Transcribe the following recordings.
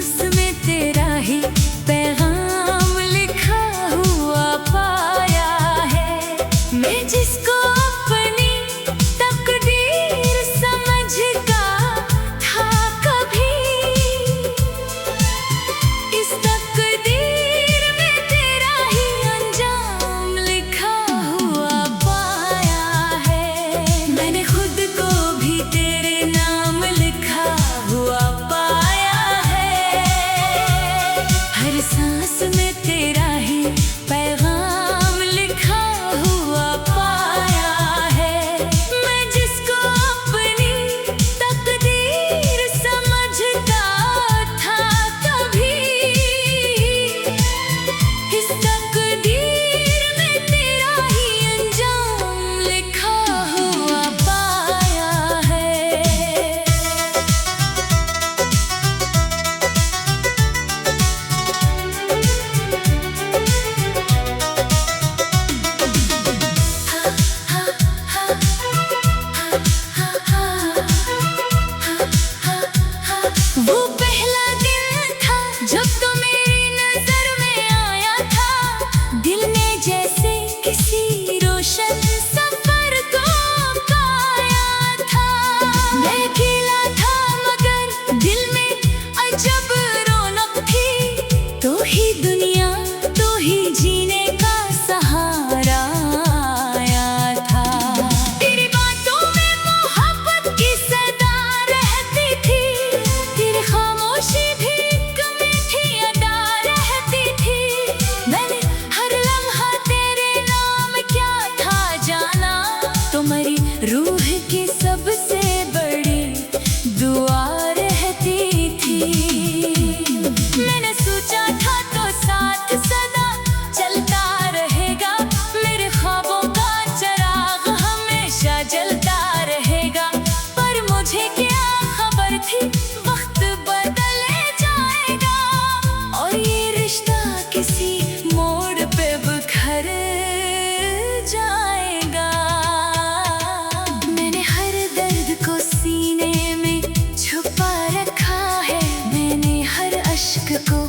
सांस में तेरा ही पैगाम लिखा हुआ पाया है। मैं जिसको अपनी तकदीर समझता था कभी, इस तकदीर में तेरा ही अंजाम लिखा हुआ पाया है। मैंने खुद को भी तेरे नाम लिखा हुआ पाया है। हर सांस में तेरा ही पैगाम लिखा हुआ पाया है। मैं जिसको अपनी तकदीर समझता था कभी, इस तकदीर में तेरा ही अंजाम लिखा हुआ पाया है। वो पहला दिन था जब तो मेरी नजर में आया था। दिल ने जैसे किसी रोशन सफर को पाया था। मैं अकेला था मगर दिल में अजब रौनक थी। तो ही दुनिया, तो ही जीने का सहारा आया था। तेरी बातों में मोहब्बत की सदा रहती थी। तेरी खामोशी भी एक मीठी अदा रहती थी। मैंने हर लम्हा तेरे नाम क्या था जाना। तुम्हारी रूह की सबसे बड़ी दुआ रहती थी। मैंने सोचा था तो साथ सदा चलता रहेगा। मेरे ख्वाबों का चिराग हमेशा जलता रहेगा। पर मुझे क्या खबर थी वक्त बदल जाएगा और ये रिश्ता किसी मोड़ पे बिखर जाएगा। मैंने हर दर्द को सीने में छुपा रखा है। मैंने हर अश्क को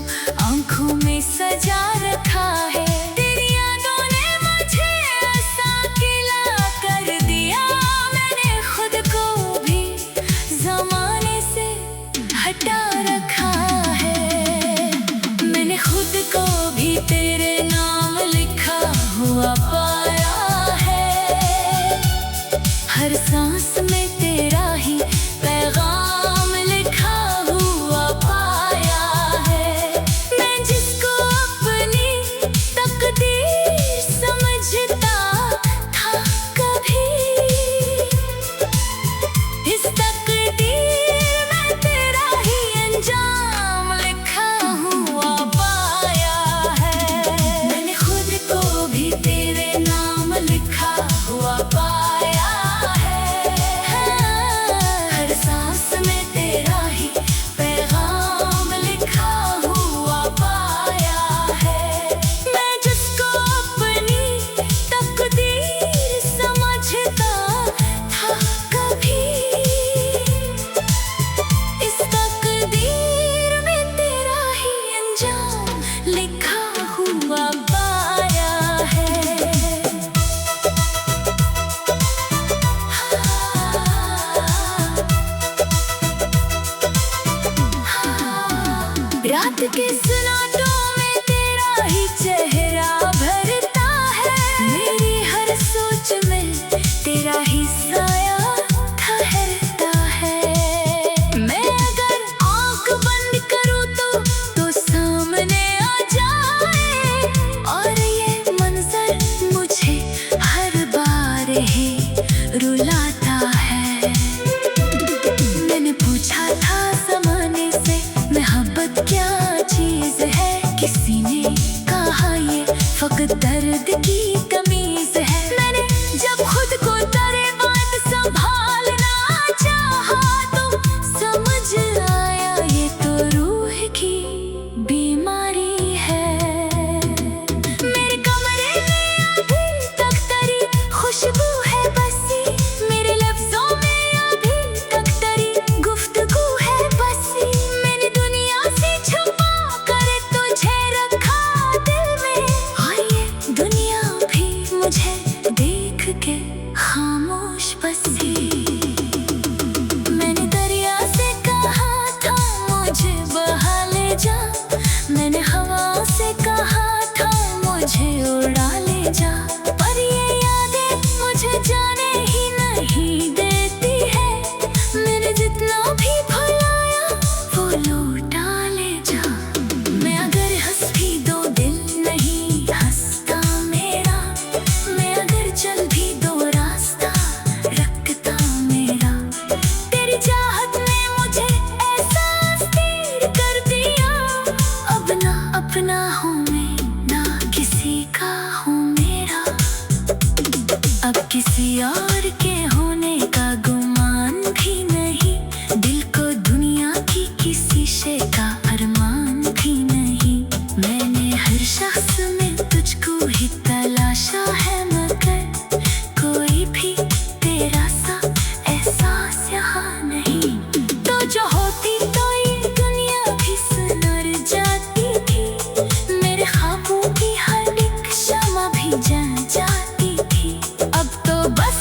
आंखों में सजा रखा है। तेरी यादों ने मुझे ऐसा गिला कर दिया। मैंने खुद को भी ज़माने से हटा रखा है। मैंने खुद को भी तेरे नाम लिखा हुआ पाया है। हर सांस में तेरा ही पैगाम लिखा हुआ पाया है। मैं जिसको अपनी तकदीर समझता था कभी, इस तकदीर में तेरा ही अंजाम लिखा हुआ पाया है। मैंने खुद को भी तेरे नाम लिखा हुआ पाया है। हर सांस में तेरा ही पैगाम लिखा हुआ पाया है। मैं जिसको अपनी तकदीर समझता था कभी, इस तकदीर में तेरा ही अंजाम लिखा हुआ पाया है। रात के सन्नाटों में तेरा ही चेहरा भरता है। मेरी हर सोच में तेरा ही साया ठहरता है। मैं अगर आँख बंद करूँ तो सामने आ जाए और ये मंजर मुझे हर बार ही रुलाता है। मैंने पूछा था ज़माने से मोहब्बत क्या चीज़ है। किसी ने कहा ये फकत दर्द की तमीज़ है। मैंने जब खुद को तेरे बात संभालना चाहा तो समझ आया ये तो रूह की बीमारी है। मेरे कमरे में अभी तक तेरी खुशबू है बसी। मेरे लफ्ज़ों में अभी तक तेरी गुफ्तगू है बसी। मैंने दुनिया से अपना हूँ मैं, ना किसी का हूँ मेरा। अब किसी और के होने का गुमान भी नहीं, दिल को दुनिया की किसी शे का अरमान भी नहीं। मैंने हर शख्स में तुझको ही तलाशा है, मगर कोई भी तेरा सा एहसास यहाँ नहीं। तो जो होती तो ये दुनिया भी सुनर जाती थी, मेरे ख्वाबों की हर एक शम्मा भी जल जाती थी। अब तो बस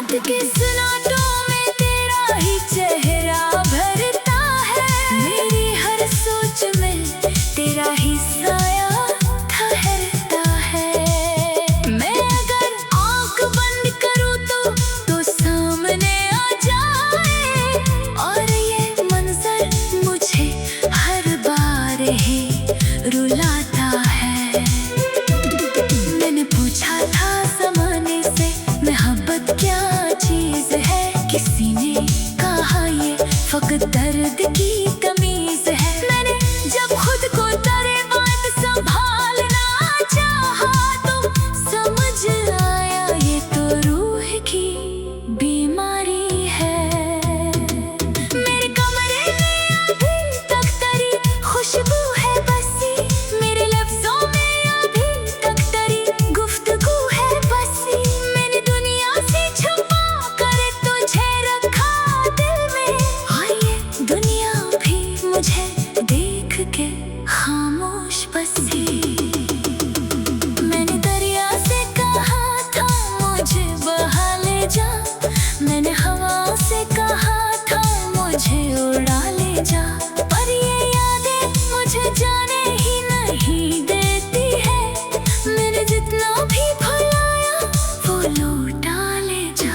रात के सन्नाटों में तेरा ही चेहरा भरता है, मेरी हर सोच में तेरा ही साया ठहरता है। मैं अगर आँख बंद करूँ तो सामने आ जाए, और ये मंजर मुझे हर बार ही रुलाता है। मैंने पूछा था ज़माने से मोहब्बत क्या चीज़ है, किसी ने कहा ये फकत दर्द की तमीज़ है। मैंने जब खुद को तेरे बात संभालना चाहा तो समझ आया ये तो रूह की बीमारी है। मेरे कमरे में अभी तक तेरी खुशबू है बसी, मेरे लफ्ज़ों में अभी तक तेरी गुफ्तगू है बसी। मैंने दुनिया से छुपा कर तुझे रखा दिल में, हाँ ये दुनिया भी मुझे देख के खामोश बसी। मैंने दरिया से कहा था मुझे बहा ले जा, मैंने हवा से कहा था मुझे उड़ा ले जा, पर ये यादें मुझे जाने ही नहीं देती है। मैंने जितना भी भुलाया वो लौटा ले जा।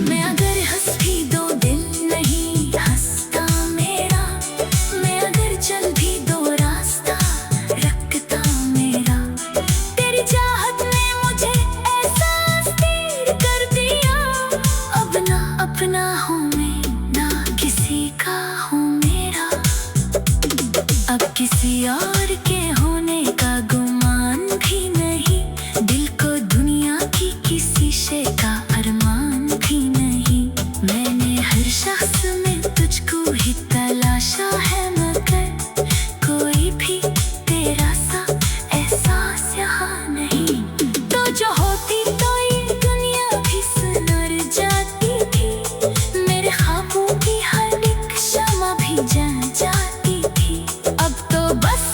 मैं अगर हंस भी दो दिल नहीं हंसता मेरा, मैं अगर चल भी दो रास्ता रखता मेरा। तेरी चाहत ने मुझे ऐसा अस्थिर कर दिया, अब ना अपना हूँ मैं ना किसी का हूँ मेरा। अब किसी और के होने का गुमान भी नहीं, दिल को दुनिया की किसी शे का अरमान भी नहीं। मैंने हर शख्स में तुझको ही तलाशा है, मगर कोई भी तेरा सा एहसास यहाँ नहीं। तो जो होती तो ये दुनिया भी सुनर जाती थी, मेरे ख्वाबों की हर एक शम्मा भी जल जाती थी। अब तो बस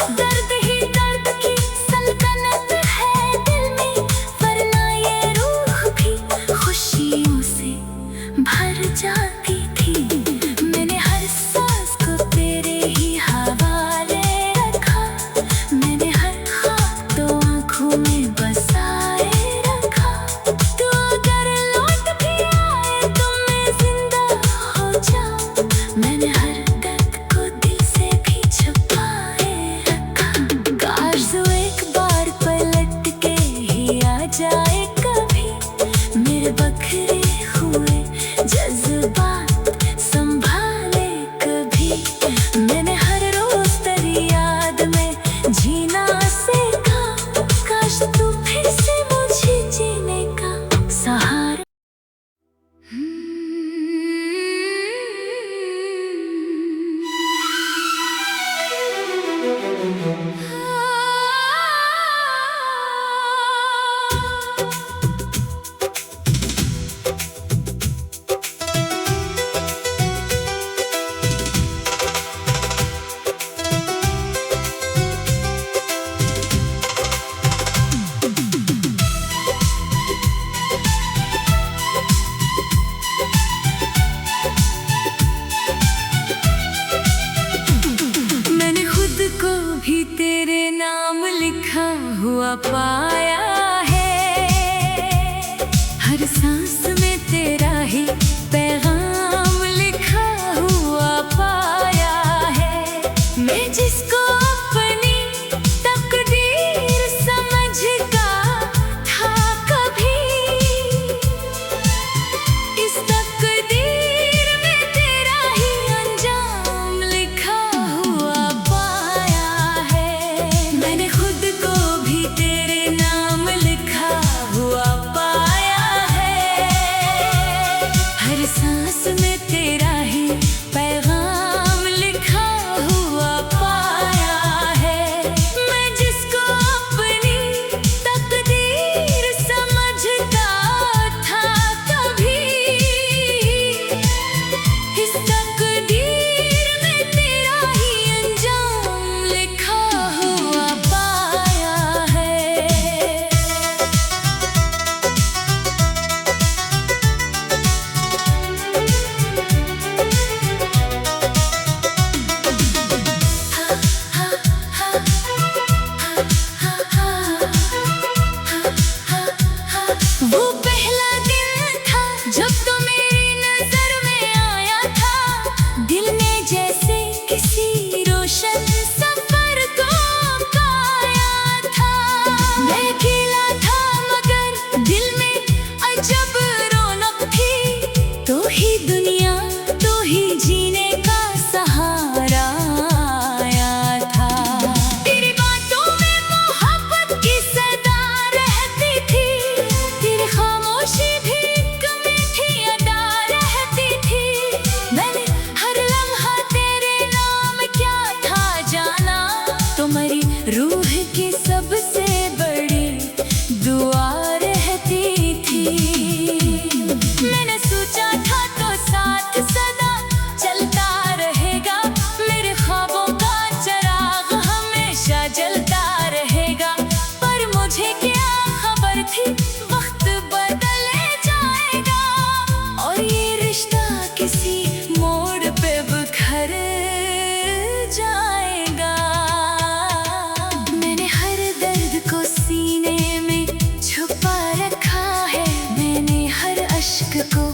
इश्क को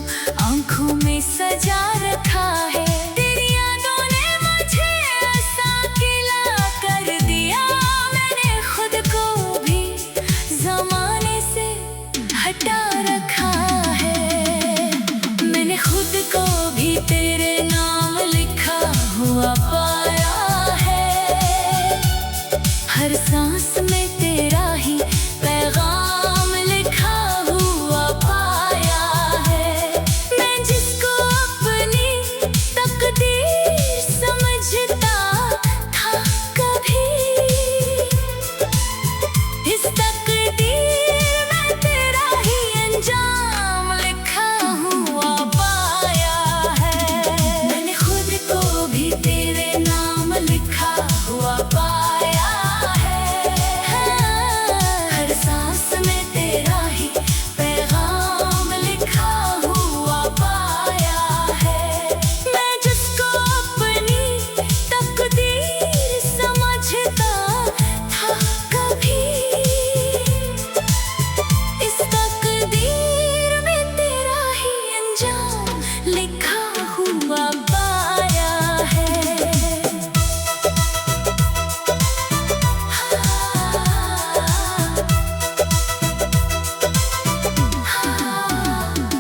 आंखों में सजा रखा है। तेरी यादों ने मुझे ऐसा गिला कर दिया, मैंने खुद को भी जमाने से हटा रखा है। मैंने खुद को भी तेरे नाम लिखा हुआ पाया है। हर सांस में तेरा ही पैगाम लिखा हुआ पाया है। मैं जिसको अपनी तकदीर समझता था कभी, इस तकदीर में तेरा ही अंजाम लिखा हुआ पाया है। मैंने खुद को भी तेरे नाम लिखा हुआ पाया है। हर सांस में तेरा ही पैगाम लिखा हुआ पाया है। मैं जिसको अपनी तकदीर समझता था कभी, इस तकदीर में तेरा ही अंजाम लिखा हुआ पाया है।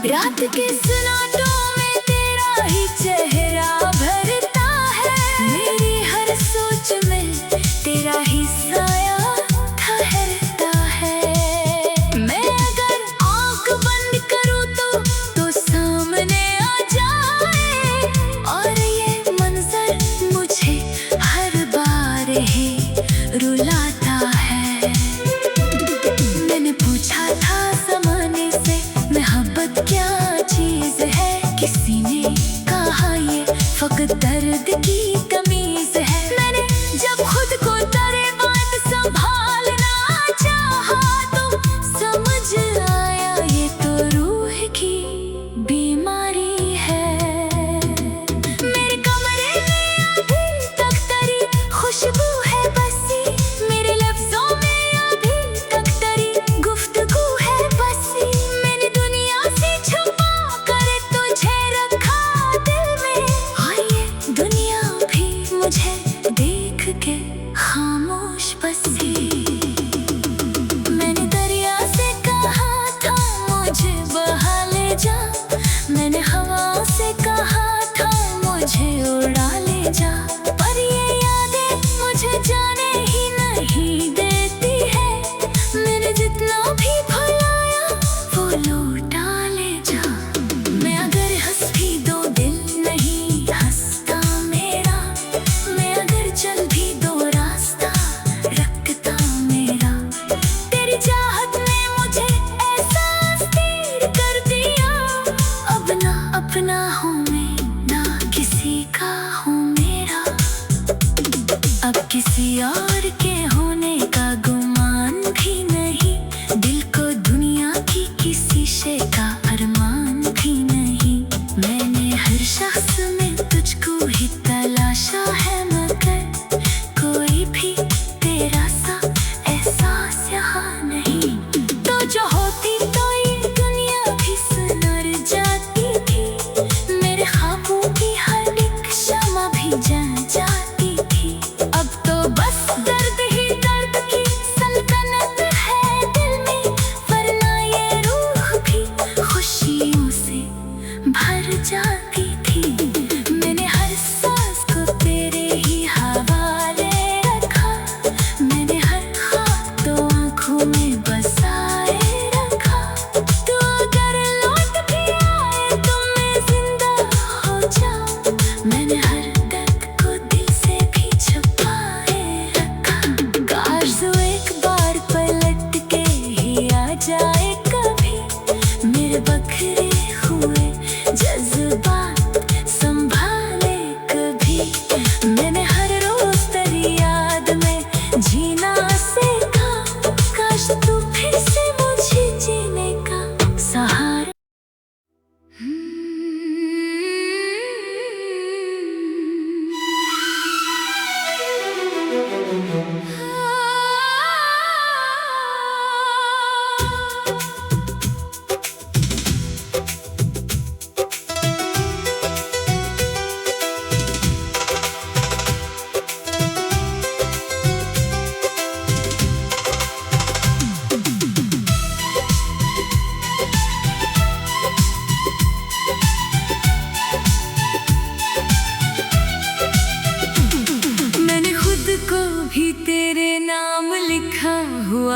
रात के सन्नाटों में तेरा ही चेहरा भरता है। मेरी हर सोच में तेरा ही साया ठहरता है। मैं अगर आँख बंद करूँ तो सामने आ जाए, और ये मंजर मुझे हर बार ही रुलाता है। मैंने पूछा था ज़माने से मोहब्बत क्या चीज़ है, किसी ने कहा ये फकत दर्द की तमीज़ है। मैंने जब खुद को तेरे बात संभालना चाहा तो समझ आया ये तो रूह की बीमारी है। मेरे कमरे में अभी तक तेरी खुशबू है बसी, मेरे लफ्ज़ों में अभी तक तेरी गुफ्तगू है बसी। मैंने दुनिया से छुपा कर तुझे रखा दिल में, और ये दुनिया भी मुझे देख के खामोश बसी। मैंने दरिया से कहा था मुझे बहा ले जा, मैंने हवा से कहा था मुझे उड़ा ले जा, पर ये यादें मुझे जाने ही नहीं देती है। मैंने जितना भी भुलाया वो लौटा ले जा। मैं अगर हंस भी दो दिल नहीं हंसता मेरा, मैं अगर चल भी दो रास्ता रखता मेरा। तेरी चाहत ने मुझे ऐसा अस्थिर कर दिया, अब ना अपना हूँ मैं ना किसी का हूँ मेरा। अब किसी और के होने का गुमान भी नहीं, दिल को दुनिया की किसी शे का अरमान भी नहीं। मैंने हर शख्स में तुझको ही तलाशा है, मगर कोई भी तेरा सा एहसास यहाँ नहीं। तो जो होती तो ये दुनिया भी सुनर जाती थी, मेरे ख्वाबों की हर एक शम्मा भी जल जाती थी। अब तो बस दर्द ही दर्द की सल्तनत है दिल में, वरना ये रूह भी खुशियों से भर जाती थी। मैंने हर सांस को तेरे ही हवाले रखा, मैंने हर ख्वाब तो आँखों में बसाए रखा। तो अगर लौट भी आए तो मैं जिंदा हो जाऊं, मैंने हर दर्द को दिल से भी छुपाए रखा। काश वो एक बार पलट के ही आ जाए कभी, मेरे बखरे हुए जज्बा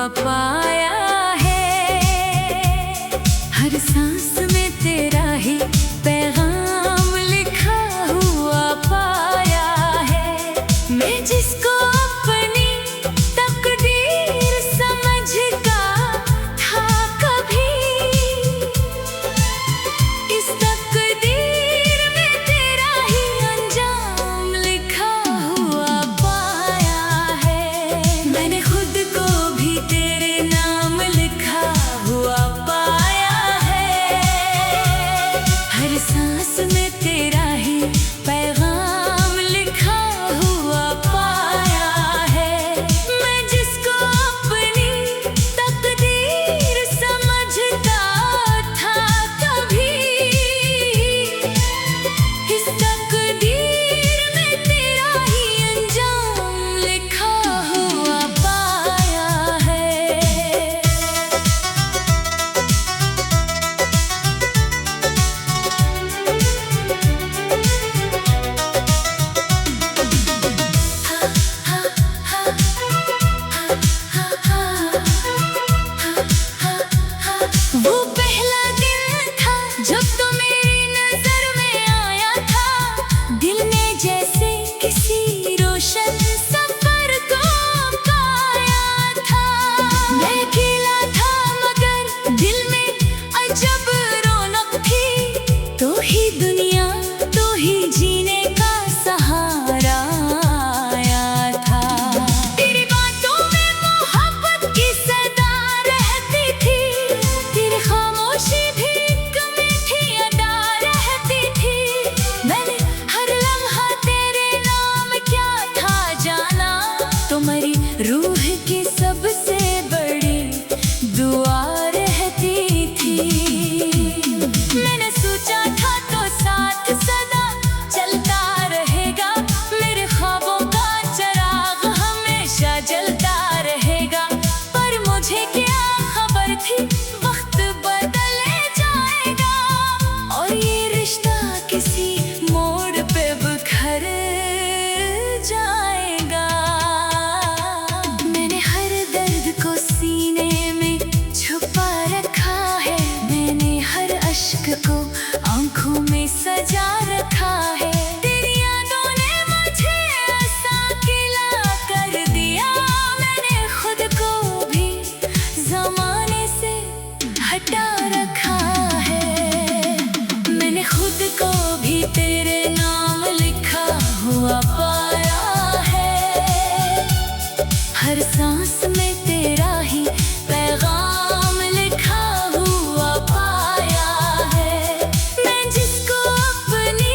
हुआ पाया है। हर सांस में तेरा ही पैगाम लिखा हुआ पाया है। मैं जिसको अपनी तकदीर समझता था कभी, इस तकदीर में तेरा ही अंजाम लिखा हुआ पाया है। मैंने खुद को भी तेरे नाम लिखा हुआ पाया है। हर सांस में तेरा ही पैगाम लिखा हुआ पाया है। मैं जिसको अपनी तकदीर समझता था कभी, इस तकदीर में तेरा ही अंजाम लिखा हुआ पाया है। वो पहला दिन था जब तो मेरी नजर में आया था। दिल ने जैसे किसी रोशन सफर को पाया था। मैं अकेला था मगर दिल में अजब रौनक थी। तो ही दुनिया, तो ही जीने का सहारा आया था। तेरी बातों में मोहब्बत की सदा रहती थी। तेरी खामोशी भी एक मीठी अदा रहती थी। मैंने हर लम्हा तेरे नाम क्या था जाना। तुम्हारी रूह की सबसे बड़ी दुआ रहती थी। मैंने सोचा था तो साथ सदा चलता रहेगा। मेरे ख्वाबों का चिराग हमेशा जलता रहेगा। पर मुझे क्या खबर थी वक्त बदल जाएगा और ये रिश्ता किसी मोड़ पे बिखर जाएगा। मैंने हर दर्द को सीने में छुपा रखा है। मैंने हर अश्क को आंखों में सजा रखा है। तेरी यादों ने मुझे ऐसा गिला कर दिया। मैंने खुद को भी ज़माने से हटा रखा है। मैंने खुद को भी तेरे नाम लिखा हुआ पाया है। हर सांस में तेरा ही पैगाम लिखा हुआ पाया है। मैं जिसको अपनी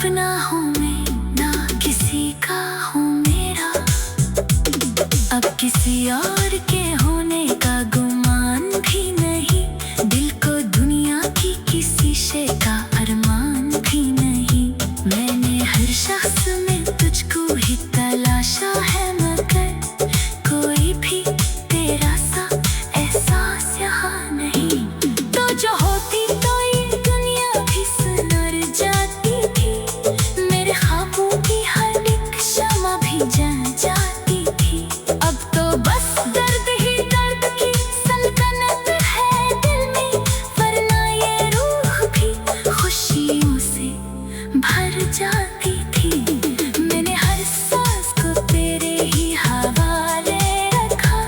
अपना हूँ मैं, ना किसी का हूँ मेरा। अब किसी और के होने का गुमान भी नहीं, दिल को दुनिया की किसी शे का अरमान भी नहीं। मैंने हर शख्स में तुझको ही तलाशा है, मगर कोई भी तेरा सा एहसास यहाँ नहीं। तो जो होती तो ये दुनिया भी सुनर जाती थी, मेरे ख्वाबों की हर एक शम्मा भी जल जाती थी। अब तो बस दर्द ही दर्द की सल्तनत है दिल में, वरना ये रूह भी खुशियों से भर जाती थी। मैंने हर सांस को तेरे ही हवाले रखा,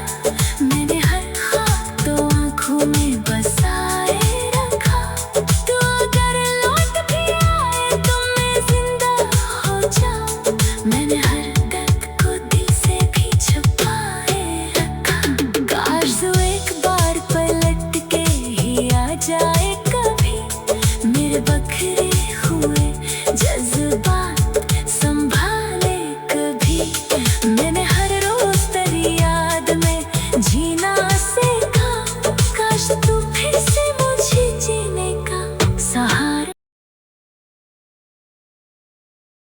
मैंने हर ख्वाब तो आँखों में बसाए रखा। तू अगर लौट भी आए तो मैं जिंदा हो जाऊं, मैंने हर दर्द को दिल से भी छुपाए रखा। काश तू एक बार पलट के ही आ जाए कभी, मेरे बखरे हुए जज्बा